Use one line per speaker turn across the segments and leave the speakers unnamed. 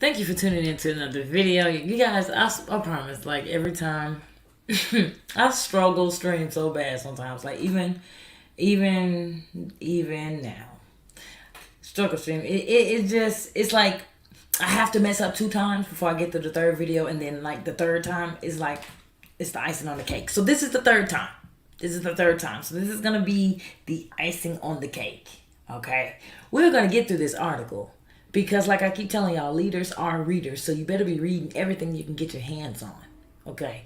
Thank you for tuning in to another video. You guys, I promise, like every time, I struggle stream so bad sometimes. Like even now, struggle stream. It's like I have to mess up two times before I get to the third video, and then like the third time is like it's the icing on the cake. So this is the third time. This is the third time. So this is gonna be the icing on the cake. Okay, we're gonna get through this article. Because, like I keep telling y'all, leaders are readers. So you better be reading everything you can get your hands on. Okay?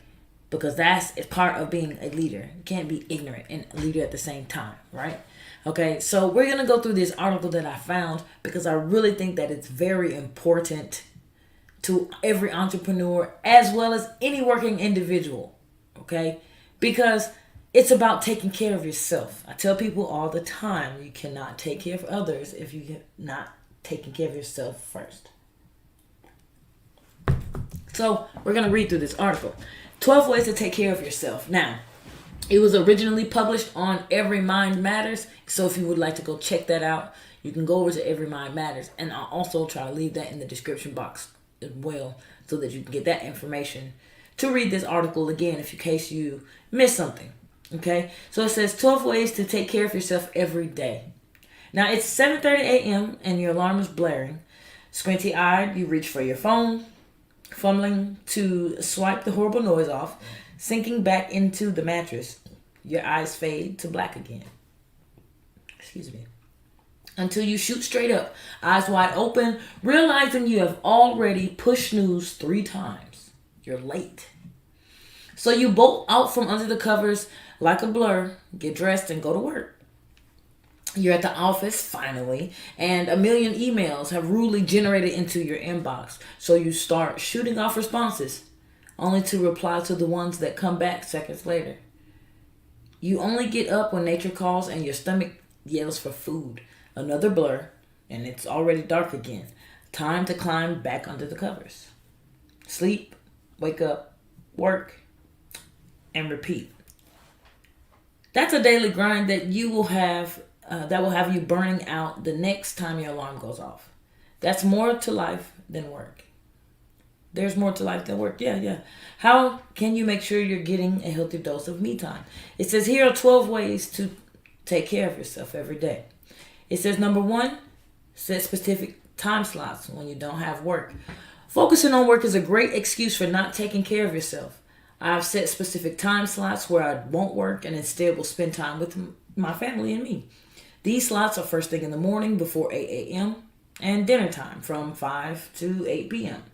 Because it's part of being a leader. You can't be ignorant and a leader at the same time, right? Okay, so we're going to go through this article that I found because I really think that it's very important to every entrepreneur as well as any working individual. Okay? Because it's about taking care of yourself. I tell people all the time, you cannot take care of others if you not taking care of yourself first. So we're going to read through this article. 12 ways to take care of yourself. Now, it was originally published on Every Mind Matters. So if you would like to go check that out, you can go over to Every Mind Matters. And I'll also try to leave that in the description box as well so that you can get that information to read this article again in case you miss something. Okay? So it says 12 ways to take care of yourself every day. Now, it's 7:30 a.m. and your alarm is blaring. Squinty-eyed, you reach for your phone, fumbling to swipe the horrible noise off, sinking back into the mattress. Your eyes fade to black again. Excuse me. Until you shoot straight up, eyes wide open, realizing you have already pushed snooze 3 times. You're late. So you bolt out from under the covers like a blur, get dressed, and go to work. You're at the office, finally, and a million emails have rudely generated into your inbox. So you start shooting off responses, only to reply to the ones that come back seconds later. You only get up when nature calls and your stomach yells for food. Another blur, and it's already dark again. Time to climb back under the covers. Sleep, wake up, work, and repeat. That's a daily grind that you will have that will have you burning out the next time your alarm goes off. That's more to life than work. There's more to life than work. Yeah. How can you make sure you're getting a healthy dose of me time? It says here are 12 ways to take care of yourself every day. It says number 1, set specific time slots when you don't have work. Focusing on work is a great excuse for not taking care of yourself. I've set specific time slots where I won't work and instead will spend time with my family and me. These slots are first thing in the morning before 8 a.m. and dinner time from 5 to 8 p.m.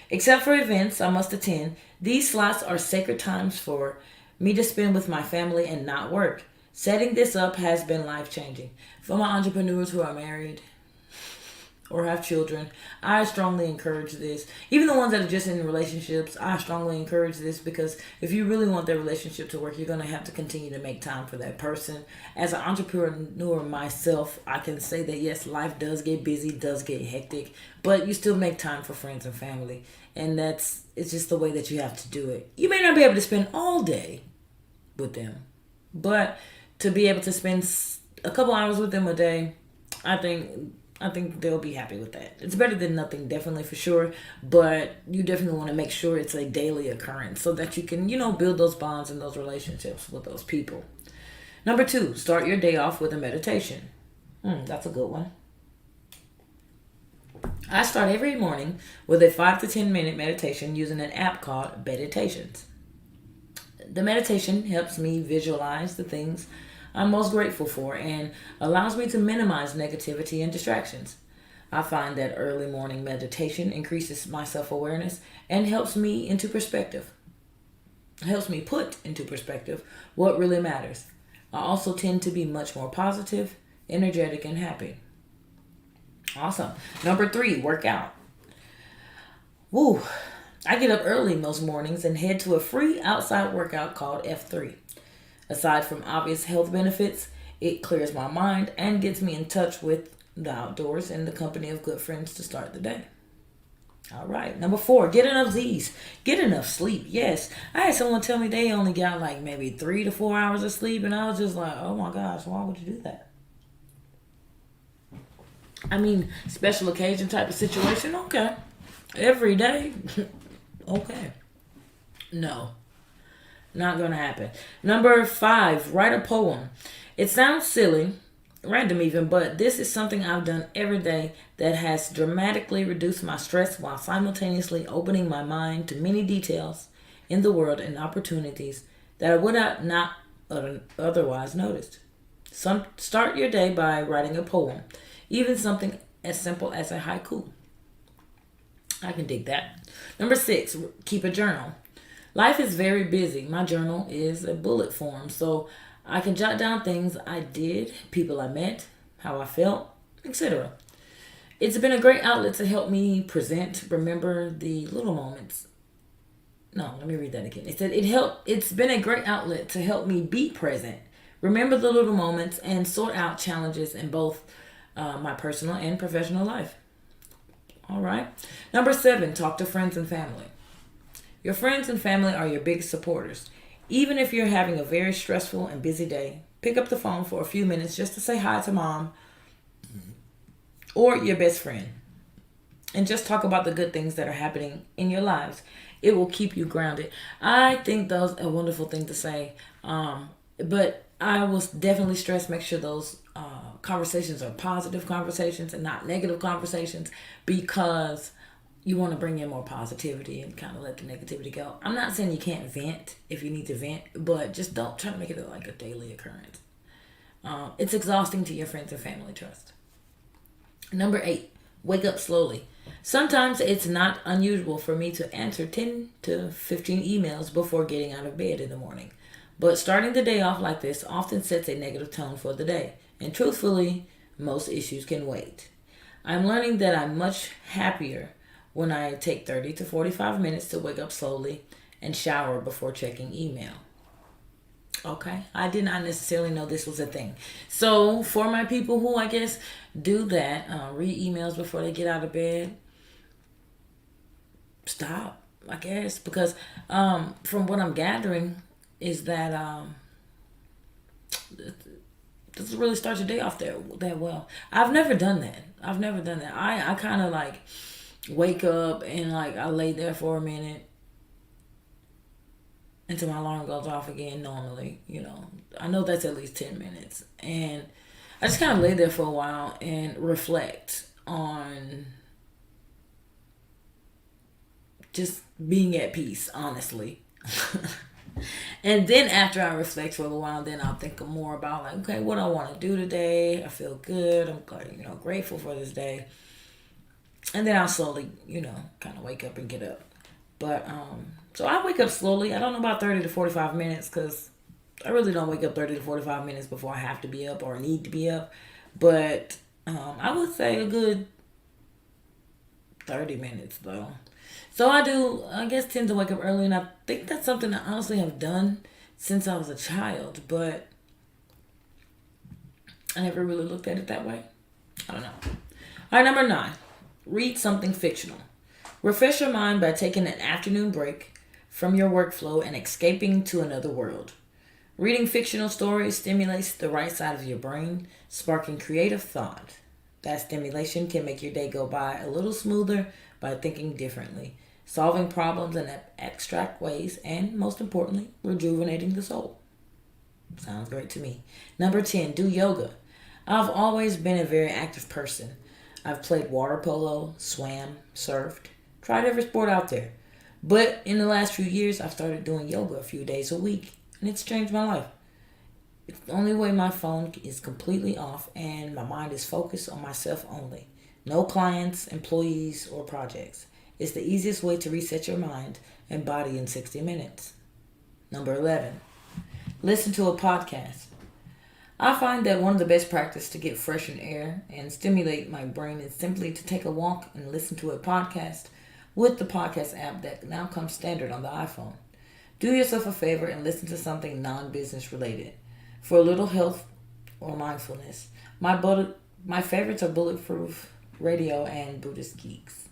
Except for events I must attend, these slots are sacred times for me to spend with my family and not work. Setting this up has been life-changing. For my entrepreneurs who are married or have children, I strongly encourage this. Even the ones that are just in relationships, I strongly encourage this because if you really want that relationship to work, you're going to have to continue to make time for that person. As an entrepreneur myself, I can say that yes, life does get busy, does get hectic, but you still make time for friends and family. And it's just the way that you have to do it. You may not be able to spend all day with them, but to be able to spend a couple hours with them a day, I think they'll be happy with that. It's better than nothing, definitely, for sure. But you definitely want to make sure it's a daily occurrence so that you can, build those bonds and those relationships with those people. Number 2, start your day off with a meditation. That's a good one. I start every morning with a 5 to 10 minute meditation using an app called Meditations. The meditation helps me visualize the things I'm most grateful for and allows me to minimize negativity and distractions. I find that early morning meditation increases my self-awareness and helps me put into perspective what really matters. I also tend to be much more positive, energetic, and happy. Awesome. Number 3, work out. Woo! I get up early most mornings and head to a free outside workout called F3. Aside from obvious health benefits, it clears my mind and gets me in touch with the outdoors and the company of good friends to start the day. All right. Number 4, get enough Z's. Get enough sleep. Yes. I had someone tell me they only got like maybe 3 to 4 hours of sleep, and I was just like, oh my gosh, why would you do that? I mean, special occasion type of situation, okay. every day. Okay. No, not gonna happen. Number 5, write a poem. It sounds silly, random even, but this is something I've done every day that has dramatically reduced my stress while simultaneously opening my mind to many details in the world and opportunities that I would not otherwise noticed. Start your day by writing a poem, even something as simple as a haiku. I can dig that. Number 6, keep a journal. Life is very busy. My journal is a bullet form, so I can jot down things I did, people I met, how I felt, etc. It's been a great outlet to help me remember the little moments. No, let me read that again. It said it's been a great outlet to help me be present, remember the little moments, and sort out challenges in both my personal and professional life. All right. Number 7, talk to friends and family. Your friends and family are your biggest supporters. Even if you're having a very stressful and busy day, pick up the phone for a few minutes just to say hi to mom or your best friend and just talk about the good things that are happening in your lives. It will keep you grounded. I think those are a wonderful thing to say. But I will definitely stress make sure those conversations are positive conversations and not negative conversations, because you want to bring in more positivity and kind of let the negativity go. I'm not saying you can't vent if you need to vent, but just don't try to make it like a daily occurrence. It's exhausting to your friends and family, trust. Number 8, wake up slowly. Sometimes it's not unusual for me to answer 10 to 15 emails before getting out of bed in the morning. But starting the day off like this often sets a negative tone for the day. And truthfully, most issues can wait. I'm learning that I'm much happier when I take 30 to 45 minutes to wake up slowly and shower before checking email. Okay, I did not necessarily know this was a thing. So for my people who I guess do that, read emails before they get out of bed, stop, I guess, because from what I'm gathering is that this really starts your day off that well. I've never done that. I kind of like wake up and like I lay there for a minute until my alarm goes off again normally. I know that's at least 10 minutes. And I just kind of lay there for a while and reflect on just being at peace, honestly. And then after I reflect for a little while, then I'll think more about like, okay, what I want to do today. I feel good. I'm grateful for this day. And then I'll slowly, kind of wake up and get up. But so I wake up slowly. I don't know about 30 to 45 minutes, because I really don't wake up 30 to 45 minutes before I have to be up or need to be up. But I would say a good 30 minutes though. So I guess, tend to wake up early, and I think that's something I honestly have done since I was a child, but I never really looked at it that way. I don't know. All right, number 9, read something fictional. Refresh your mind by taking an afternoon break from your workflow and escaping to another world. Reading fictional stories stimulates the right side of your brain, sparking creative thought. That stimulation can make your day go by a little smoother by thinking differently, solving problems in abstract ways, and most importantly, rejuvenating the soul. Sounds great to me. Number 10, do yoga. I've always been a very active person. I've played water polo, swam, surfed, tried every sport out there. But in the last few years, I've started doing yoga a few days a week, and it's changed my life. It's the only way my phone is completely off and my mind is focused on myself only. No clients, employees, or projects. It's the easiest way to reset your mind and body in 60 minutes. Number 11, listen to a podcast. I find that one of the best practices to get fresh air and stimulate my brain is simply to take a walk and listen to a podcast with the podcast app that now comes standard on the iPhone. Do yourself a favor and listen to something non-business related for a little health or mindfulness. My favorites are Bulletproof Radio and Buddhist Geeks.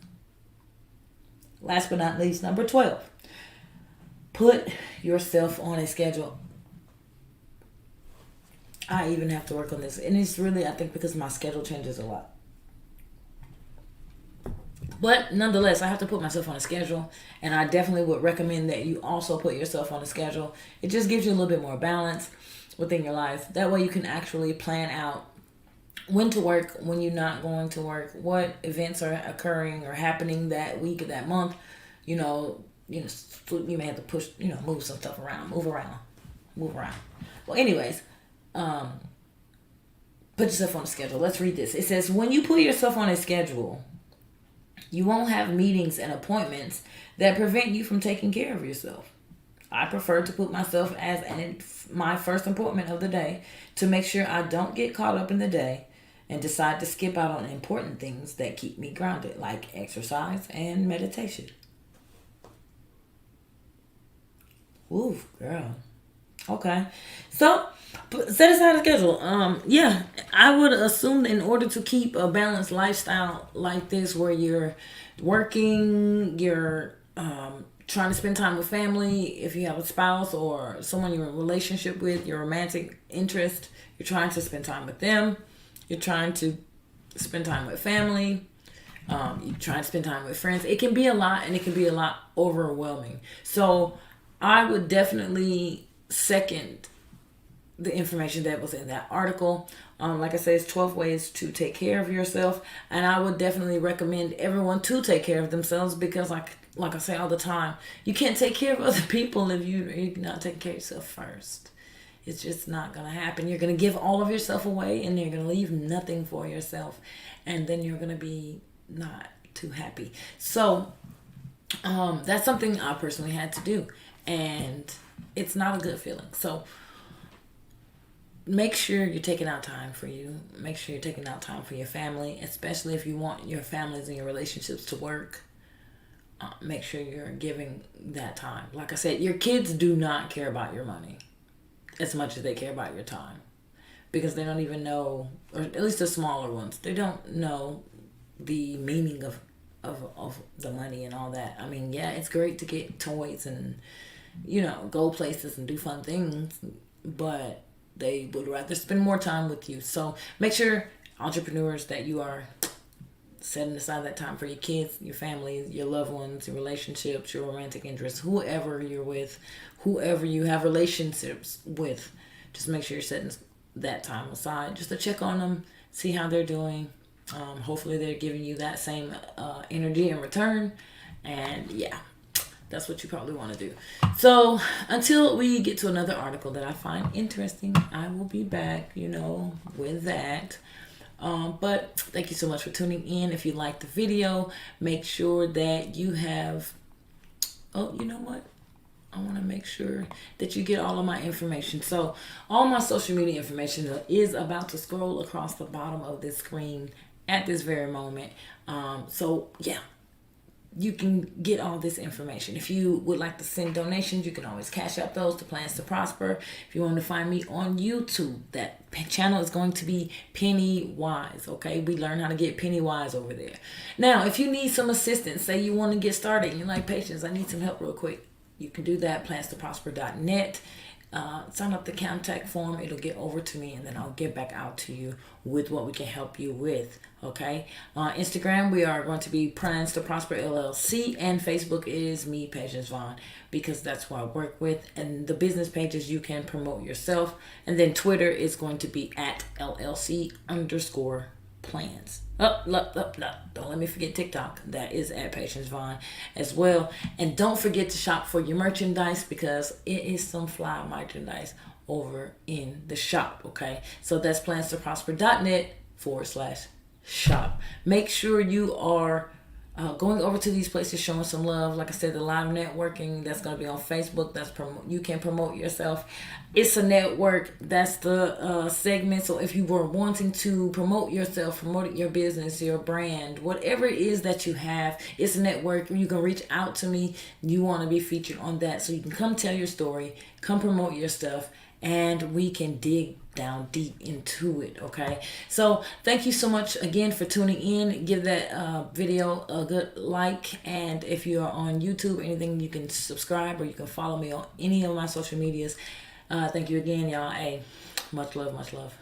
Last but not least, number 12, put yourself on a schedule. I even have to work on this. And it's really, I think, because my schedule changes a lot. But nonetheless, I have to put myself on a schedule, and I definitely would recommend that you also put yourself on a schedule. It just gives you a little bit more balance within your life. That way you can actually plan out when to work, when you're not going to work, what events are occurring or happening that week or that month. You may have to push, move some stuff around, move around. Well, anyways, put yourself on a schedule. Let's read this. It says, when you put yourself on a schedule, you won't have meetings and appointments that prevent you from taking care of yourself. I prefer to put myself as my first appointment of the day to make sure I don't get caught up in the day and decide to skip out on important things that keep me grounded, like exercise and meditation. Ooh, girl. Okay. So, set aside a schedule. Yeah, I would assume in order to keep a balanced lifestyle like this where you're working, you're trying to spend time with family, if you have a spouse or someone you're in a relationship with, your romantic interest, you're trying to spend time with them, you're trying to spend time with family, you're trying to spend time with friends. It can be a lot, and it can be a lot overwhelming. So I would definitely second the information that was in that article. Like I said, it's 12 ways to take care of yourself, and I would definitely recommend everyone to take care of themselves, because like I say all the time, you can't take care of other people if you're not taking care of yourself first. It's just not going to happen. You're going to give all of yourself away, and you're going to leave nothing for yourself, and then you're going to be not too happy. So that's something I personally had to do, and it's not a good feeling. So make sure you're taking out time for you. Make sure you're taking out time for your family, especially if you want your families and your relationships to work. Make sure you're giving that time. Like I said, your kids do not care about your money as much as they care about your time, because they don't even know, or at least the smaller ones, they don't know the meaning of the money and all that. I mean, yeah, it's great to get toys and go places and do fun things, but they would rather spend more time with you. So make sure, entrepreneurs, that you are setting aside that time for your kids, your family, your loved ones, your relationships, your romantic interests, whoever you're with, whoever you have relationships with. Just make sure you're setting that time aside just to check on them, see how they're doing. Hopefully they're giving you that same energy in return. And yeah, that's what you probably want to do. So until we get to another article that I find interesting, I will be back, with that. But thank you so much for tuning in. If you like the video, make sure that you have, you know what? I want to make sure that you get all of my information. So all my social media information is about to scroll across the bottom of this screen at this very moment. So yeah, you can get all this information. If you would like to send donations, you can always cash out those to Plans to Prosper. If you want to find me on YouTube, that channel is going to be Pennywise. Okay, we learn how to get Pennywise over there. Now, if you need some assistance, say you want to get started and you're like, Patience, I need some help real quick, you can do that. PlansToProsper.net. Sign up the contact form. It'll get over to me, and then I'll get back out to you with what we can help you with. Okay. Instagram, we are going to be Plans to Prosper LLC, and Facebook is me, Patience Vaughn, because that's who I work with. And the business pages, you can promote yourself. And then Twitter is going to be at LLC_plans. Don't let me forget TikTok. That is at Patience Vaughn as well. And don't forget to shop for your merchandise, because it is some fly merchandise over in the shop. Okay, so that's PlansToProsper.net/shop. Make sure you are going over to these places, showing some love. Like I said, the live networking, that's going to be on Facebook. You can promote yourself. It's a network. That's the segment. So if you were wanting to promote yourself, promote your business, your brand, whatever it is that you have, it's a network. You can reach out to me. You want to be featured on that, so you can come tell your story, come promote your stuff, and we can dig down deep into it. Okay, so thank you so much again for tuning in. Give that video a good like, and if you are on YouTube or anything, you can subscribe, or you can follow me on any of my social medias. Thank you again, y'all. Hey, much love, much love.